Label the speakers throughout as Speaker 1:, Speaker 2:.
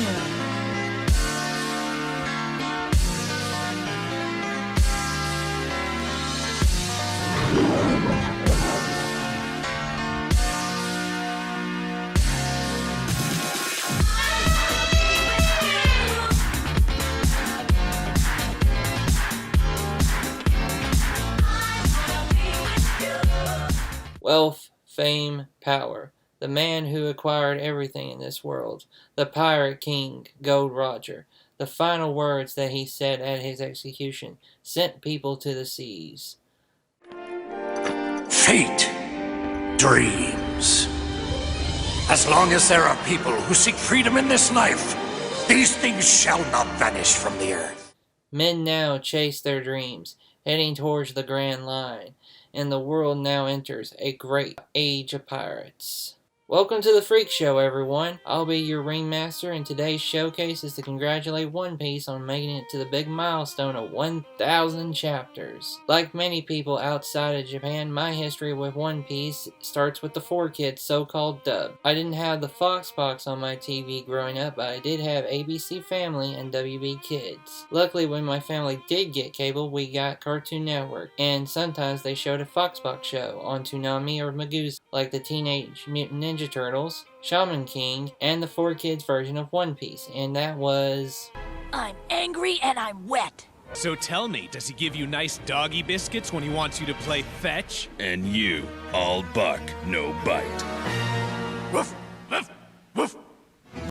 Speaker 1: soon.
Speaker 2: Wealth, fame, power. The man who acquired everything in this world. The pirate king, Gold Roger. The final words that he said at his execution sent people to the seas.
Speaker 3: Fate. Dreams. As long as there are people who seek freedom in this life, these things shall not vanish from the earth.
Speaker 2: Men now chase their dreams, heading towards the Grand Line, and the world now enters a great age of pirates. Welcome to the Freak Show, everyone. I'll be your ringmaster, and today's showcase is to congratulate One Piece on making it to the big milestone of 1,000 chapters. Like many people outside of Japan, my history with One Piece starts with the 4Kids so-called dub. I didn't have the Fox box on my TV growing up, but I did have ABC Family and WB Kids. Luckily, when my family did get cable, we got Cartoon Network, and sometimes they showed a Fox box show on Toonami or Miguzi, like the Teenage Mutant Ninja Turtles, Shaman King, and the 4Kids version of One Piece, and that was...
Speaker 4: I'm angry and I'm wet.
Speaker 5: So tell me, does he give you nice doggy biscuits when he wants you to play fetch?
Speaker 6: And you, all bark, no bite.
Speaker 3: Woof, woof, woof.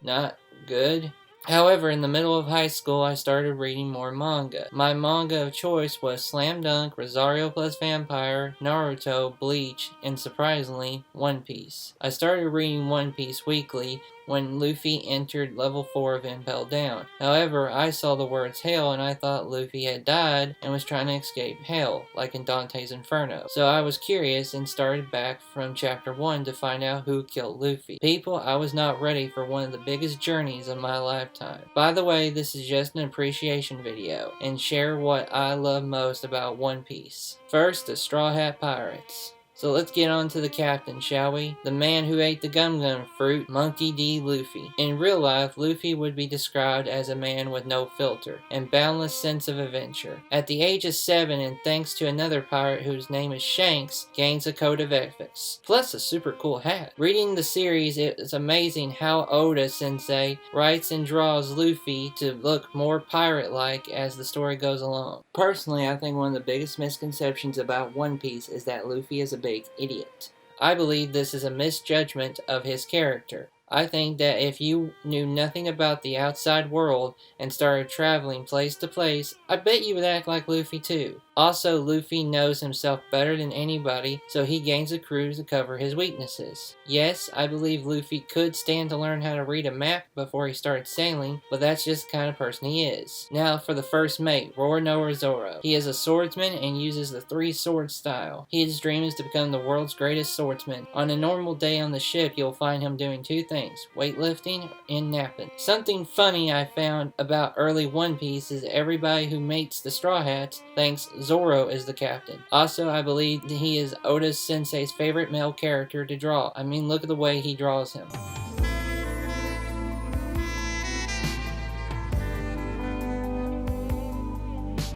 Speaker 2: Not good. However, in the middle of high school, I started reading more manga. My manga of choice was Slam Dunk, Rosario plus Vampire, Naruto, Bleach, and surprisingly, One Piece. I started reading One Piece weekly when Luffy entered level 4 of Impel Down. However, I saw the words Hell and I thought Luffy had died and was trying to escape Hell, like in Dante's Inferno. So I was curious and started back from chapter 1 to find out who killed Luffy. People, I was not ready for one of the biggest journeys of my lifetime. By the way, this is just an appreciation video, and share what I love most about One Piece. First, the Straw Hat Pirates. So let's get on to the captain, shall we? The man who ate the gum gum fruit, Monkey D. Luffy. In real life, Luffy would be described as a man with no filter and boundless sense of adventure. At the age of 7, and thanks to another pirate whose name is Shanks, gains a code of ethics, plus a super cool hat. Reading the series, it is amazing how Oda Sensei writes and draws Luffy to look more pirate-like as the story goes along. Personally, I think one of the biggest misconceptions about One Piece is that Luffy is a big idiot. I believe this is a misjudgment of his character. I think that if you knew nothing about the outside world and started traveling place to place, I bet you would act like Luffy too. Also, Luffy knows himself better than anybody, so he gains a crew to cover his weaknesses. Yes, I believe Luffy could stand to learn how to read a map before he started sailing, but that's just the kind of person he is. Now for the first mate, Roronoa Zoro. He is a swordsman and uses the 3-sword style. His dream is to become the world's greatest swordsman. On a normal day on the ship, you'll find him doing 2 things, weightlifting and napping. Something funny I found about early One Piece is everybody who mates the Straw Hats thinks Zoro is the captain. Also, I believe that he is Oda Sensei's favorite male character to draw. I mean, look at the way he draws him.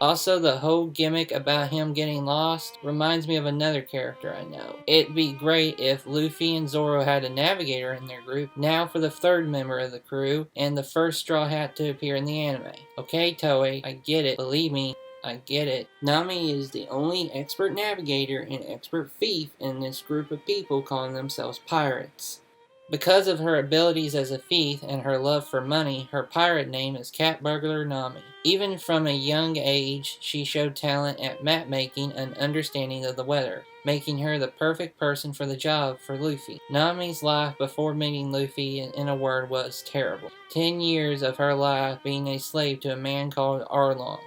Speaker 2: Also, the whole gimmick about him getting lost reminds me of another character I know. It'd be great if Luffy and Zoro had a navigator in their group. Now for the 3rd member of the crew, and the first Straw Hat to appear in the anime. Okay, Toei, I get it. Believe me, I get it. Nami is the only expert navigator and expert thief in this group of people calling themselves pirates. Because of her abilities as a thief and her love for money, her pirate name is Cat Burglar Nami. Even from a young age, she showed talent at map making and understanding of the weather, making her the perfect person for the job for Luffy. Nami's life before meeting Luffy, in a word, was terrible. 10 years of her life being a slave to a man called Arlong.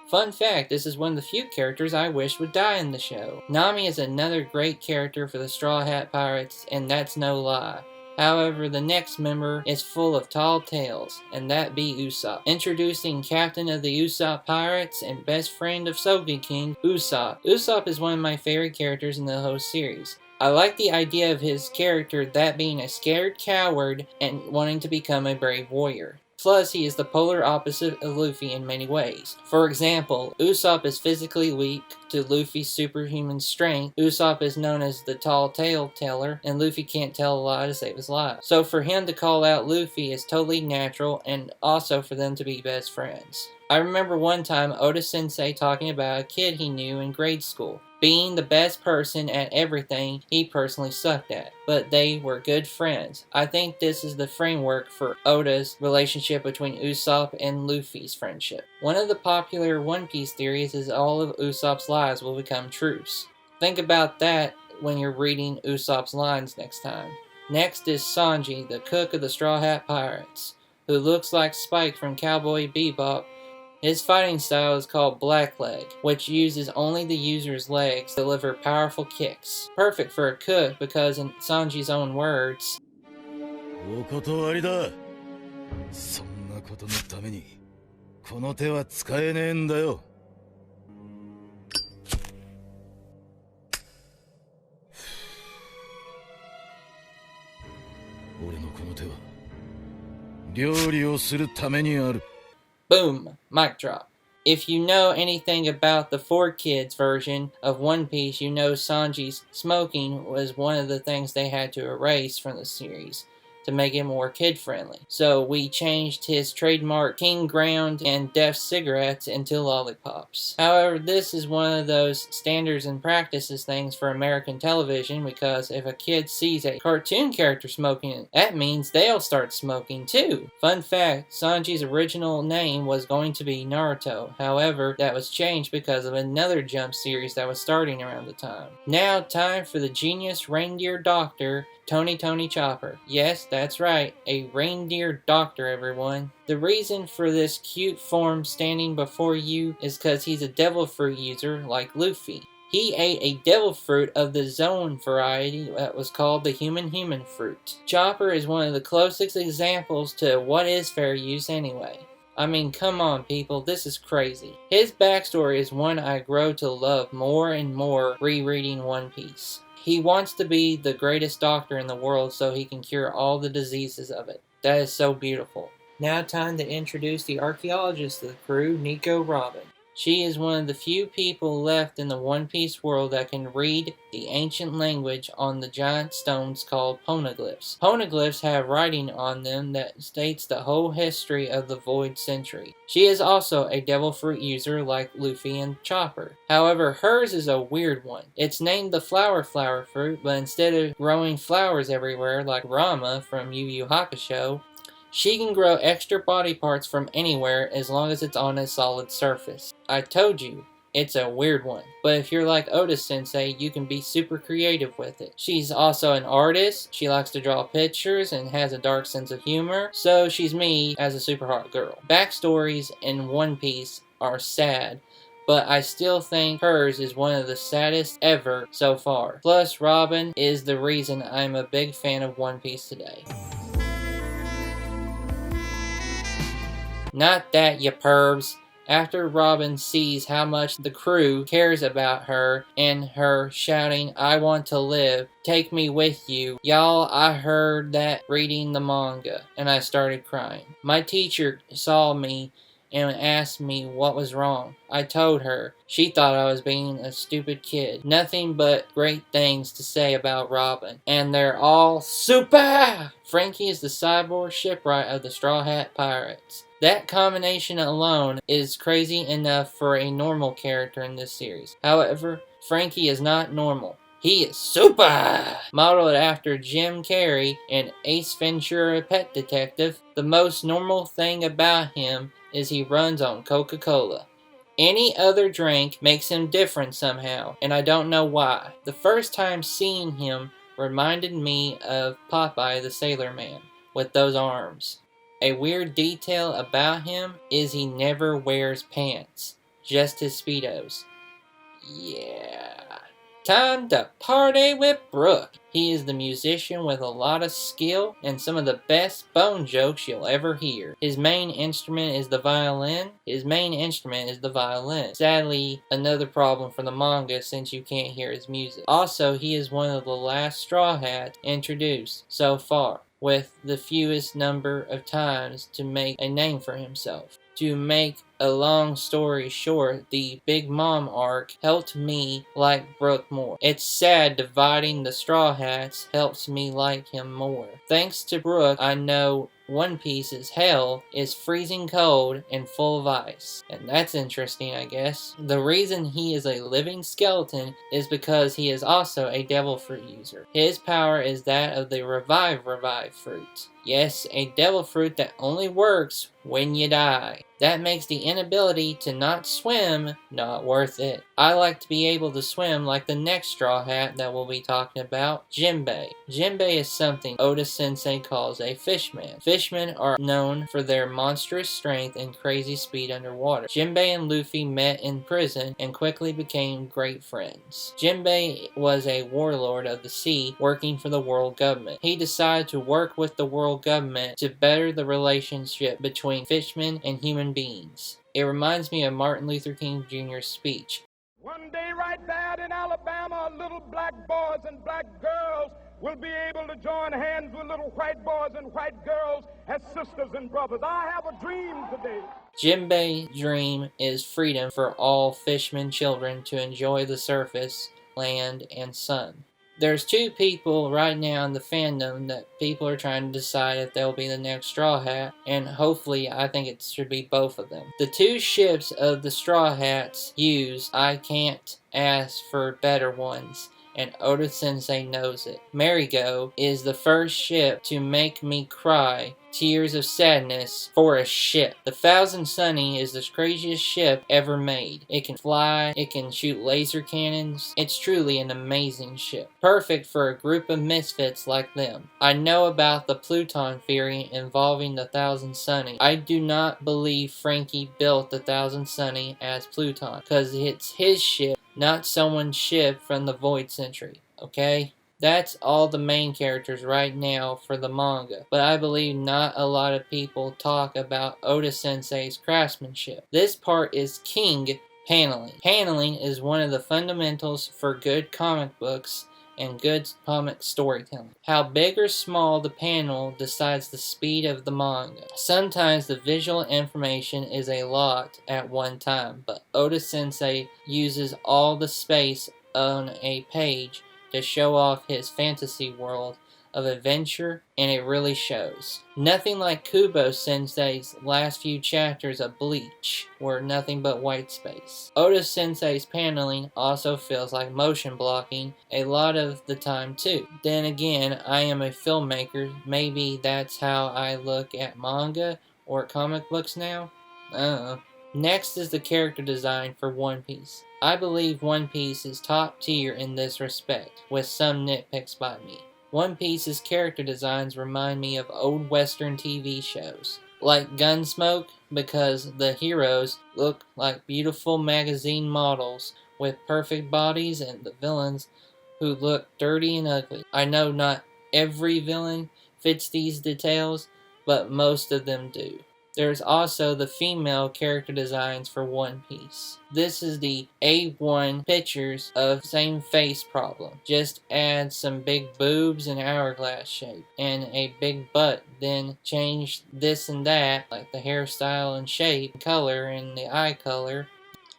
Speaker 2: Fun fact, this is one of the few characters I wish would die in the show. Nami is another great character for the Straw Hat Pirates, and that's no lie. However, the next member is full of tall tales, and that be Usopp. Introducing captain of the Usopp Pirates and best friend of Sogeking, Usopp. Usopp is one of my favorite characters in the whole series. I like the idea of his character that being a scared coward and wanting to become a brave warrior. Plus, he is the polar opposite of Luffy in many ways. For example, Usopp is physically weak to Luffy's superhuman strength. Usopp is known as the tall tale teller, and Luffy can't tell a lie to save his life. So for him to call out Luffy is totally natural, and also for them to be best friends. I remember one time Oda-sensei talking about a kid he knew in grade school being the best person at everything he personally sucked at, but they were good friends. I think this is the framework for Oda's relationship between Usopp and Luffy's friendship. One of the popular One Piece theories is all of Usopp's lies will become truths. Think about that when you're reading Usopp's lines next time. Next is Sanji, the cook of the Straw Hat Pirates, who looks like Spike from Cowboy Bebop. His fighting style is called Blackleg, which uses only the user's legs to deliver powerful kicks. Perfect for a cook because, in Sanji's own words, boom, mic drop. If you know anything about the 4Kids version of One Piece, you know Sanji's smoking was one of the things they had to erase from the series to make it more kid-friendly. So we changed his trademark King Ground and Def cigarettes into lollipops. However, this is one of those standards and practices things for American television, because if a kid sees a cartoon character smoking, that means they'll start smoking too. Fun fact, Sanji's original name was going to be Naruto. However, that was changed because of another Jump series that was starting around the time. Now, time for the genius reindeer doctor, Tony Chopper. Yes, that's right, a reindeer doctor, everyone. The reason for this cute form standing before you is because he's a devil fruit user like Luffy. He ate a devil fruit of the zone variety that was called the human fruit. Chopper is one of the closest examples to what is fair use anyway. I mean, come on people, this is crazy. His backstory is one I grow to love more and more rereading One Piece. He wants to be the greatest doctor in the world so he can cure all the diseases of it. That is so beautiful. Now time to introduce the archaeologist of the crew, Nico Robin. She is one of the few people left in the One Piece world that can read the ancient language on the giant stones called poneglyphs. Poneglyphs have writing on them that states the whole history of the Void Century. She is also a devil fruit user like Luffy and Chopper. However, hers is a weird one. It's named the flower fruit, but instead of growing flowers everywhere like Ranma from YU YU Hawksho, she can grow extra body parts from anywhere as long as it's on a solid surface. I told you, it's a weird one. But if you're like Oda-sensei, you can be super creative with it. She's also an artist, she likes to draw pictures, and has a dark sense of humor, so she's me as a super hot girl. Backstories in One Piece are sad, but I still think hers is one of the saddest ever so far. Plus, Robin is the reason I'm a big fan of One Piece today. Not that, you pervs. After Robin sees how much the crew cares about her and her shouting, "I want to live, take me with you." Y'all, I heard that reading the manga and I started crying. My teacher saw me and asked me what was wrong. I told her. She thought I was being a stupid kid. Nothing but great things to say about Robin. And they're all super! Frankie is the cyborg shipwright of the Straw Hat Pirates. That combination alone is crazy enough for a normal character in this series. However, Frankie is not normal. He is super! Modeled after Jim Carrey in Ace Ventura Pet Detective, the most normal thing about him is he runs on Coca-Cola. Any other drink makes him different somehow, and I don't know why. The first time seeing him reminded me of Popeye the Sailor Man, with those arms. A weird detail about him is he never wears pants, just his Speedos. Yeah. Time to party with Brook. He is the musician with a lot of skill and some of the best bone jokes you'll ever hear. His main instrument is the violin. Sadly, another problem for the manga since you can't hear his music. Also, he is one of the last Straw Hats introduced so far, with the fewest number of times to make a name for himself. To make a long story short, the Big Mom arc helped me like Brook more. It's sad dividing the Straw Hats helps me like him more. Thanks to Brook, I know One Piece's hell is freezing cold and full of ice. And that's interesting, I guess. The reason he is a living skeleton is because he is also a devil fruit user. His power is that of the revive fruit. Yes, a devil fruit that only works when you die. That makes the inability to not swim not worth it. I like to be able to swim like the next Straw Hat that we'll be talking about, Jimbei. Jimbei is something Oda Sensei calls a fishman. Fishmen are known for their monstrous strength and crazy speed underwater. Jimbei and Luffy met in prison and quickly became great friends. Jimbei was a warlord of the sea working for the world government. He decided to work with the world government to better the relationship between fishmen and human beings. It reminds me of Martin Luther King Jr.'s speech.
Speaker 1: One day right there in Alabama, little black boys and black girls will be able to join hands with little white boys and white girls as sisters and brothers. I have a dream today.
Speaker 2: Jimbei's dream is freedom for all fishermen children to enjoy the surface, land, and sun. There's two people right now in the fandom that people are trying to decide if they'll be the next Straw Hat, and hopefully I think it should be both of them. The two ships of the Straw Hats use, I can't ask for better ones, and Oda Sensei knows it. Marigo is the first ship to make me cry tears of sadness for a ship. The Thousand Sunny is the craziest ship ever made. It can fly, it can shoot laser cannons. It's truly an amazing ship. Perfect for a group of misfits like them. I know about the Pluton theory involving the Thousand Sunny. I do not believe Frankie built the Thousand Sunny as Pluton, because it's his ship, not someone's ship from the Void Century, okay? That's all the main characters right now for the manga, but I believe not a lot of people talk about Oda Sensei's craftsmanship. This part is king paneling. Paneling is one of the fundamentals for good comic books and good comic storytelling. How big or small the panel decides the speed of the manga. Sometimes the visual information is a lot at one time, but Oda Sensei uses all the space on a page to show off his fantasy world of adventure, and it really shows. Nothing like Kubo Sensei's last few chapters of Bleach were nothing but white space. Oda Sensei's paneling also feels like motion blocking a lot of the time too. Then again, I am a filmmaker, maybe that's how I look at manga or comic books now? I don't know. Next is the character design for One Piece. I believe One Piece is top tier in this respect, with some nitpicks by me. One Piece's character designs remind me of old Western TV shows, like Gunsmoke, because the heroes look like beautiful magazine models with perfect bodies, and the villains who look dirty and ugly. I know not every villain fits these details, but most of them do. There's also the female character designs for One Piece. This is the A1 pictures of same face problem. Just add some big boobs and hourglass shape and a big butt, then change this and that, like the hairstyle and shape, color and the eye color.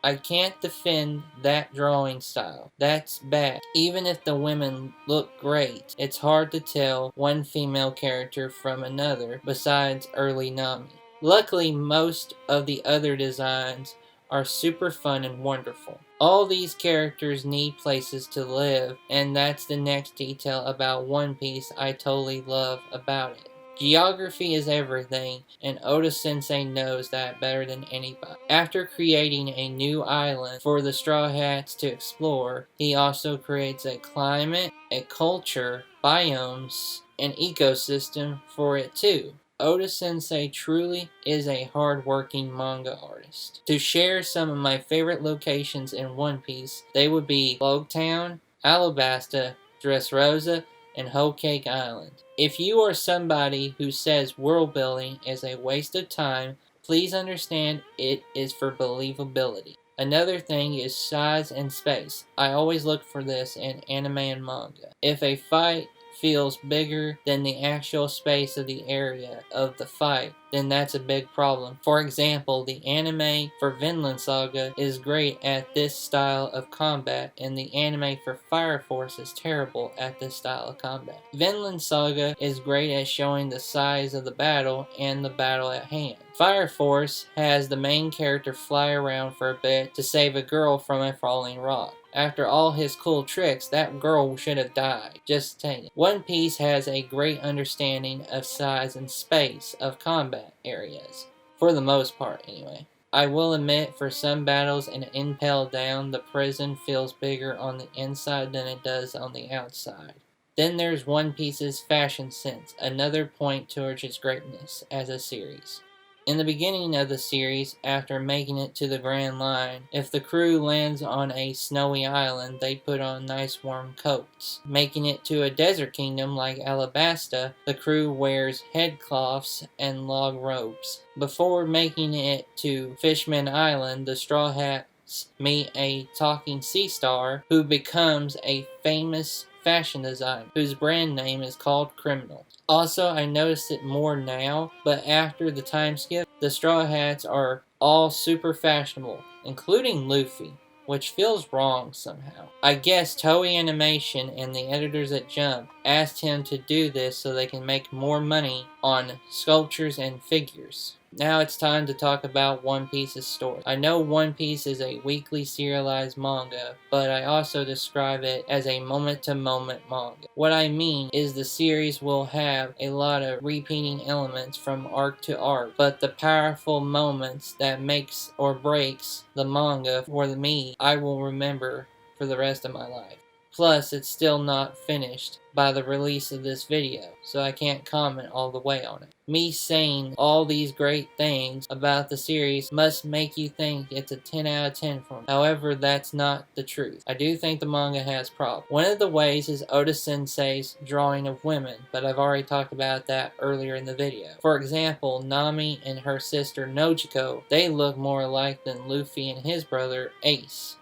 Speaker 2: I can't defend that drawing style. That's bad. Even if the women look great, it's hard to tell one female character from another besides early Nami. Luckily, most of the other designs are super fun and wonderful. All these characters need places to live, and that's the next detail about One Piece I totally love about it. Geography is everything, and Oda Sensei knows that better than anybody. After creating a new island for the Straw Hats to explore, he also creates a climate, a culture, biomes, an ecosystem for it too. Oda Sensei truly is a hard-working manga artist. To share some of my favorite locations in One Piece, they would be Logtown, Alabasta, Dressrosa, and Whole Cake Island. If you are somebody who says world building is a waste of time, please understand it is for believability. Another thing is size and space. I always look for this in anime and manga. If a fight feels bigger than the actual space of the area of the fight, then that's a big problem. For example, the anime for Vinland Saga is great at this style of combat, and the anime for Fire Force is terrible at this style of combat. Vinland Saga is great at showing the size of the battle and the battle at hand. Fire Force has the main character fly around for a bit to save a girl from a falling rock. After all his cool tricks, that girl should have died. Just saying. One Piece has a great understanding of size and space of combat areas. For the most part, anyway. I will admit, for some battles in Impel Down, the prison feels bigger on the inside than it does on the outside. Then there's One Piece's fashion sense, another point towards its greatness as a series. In the beginning of the series, after making it to the Grand Line, if the crew lands on a snowy island, they put on nice warm coats. Making it to a desert kingdom like Alabasta, the crew wears headcloths and log robes. Before making it to Fishman Island, the Straw Hats meet a talking sea star who becomes a famous fashion designer, whose brand name is called Criminal. Also, I noticed it more now, but after the time skip, the Straw Hats are all super fashionable, including Luffy, which feels wrong somehow. I guess Toei Animation and the editors at Jump asked him to do this so they can make more money on sculptures and figures. Now it's time to talk about One Piece's story. I know One Piece is a weekly serialized manga, but I also describe it as a moment-to-moment manga. What I mean is the series will have a lot of repeating elements from arc to arc, but the powerful moments that makes or breaks the manga for me, I will remember for the rest of my life. Plus, it's still not finished by the release of this video, so I can't comment all the way on it. Me saying all these great things about the series must make you think it's a 10 out of 10 for me. However, that's not the truth. I do think the manga has problems. One of the ways is Oda Sensei's drawing of women, but I've already talked about that earlier in the video. For example, Nami and her sister Nojiko, they look more alike than Luffy and his brother Ace.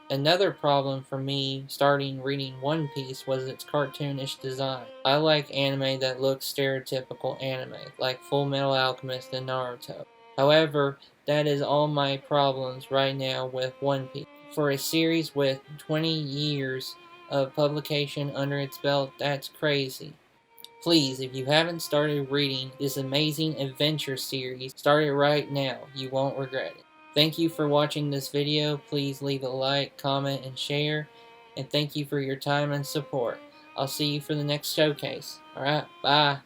Speaker 2: Another problem for me starting reading One Piece was its cartoonish design. I like anime that looks stereotypical anime, like Full Metal Alchemist and Naruto. However, that is all my problems right now with One Piece. For a series with 20 years of publication under its belt, that's crazy. Please, if you haven't started reading this amazing adventure series, start it right now. You won't regret it. Thank you for watching this video. Please leave a like, comment, and share. And thank you for your time and support. I'll see you for the next showcase. Alright, bye.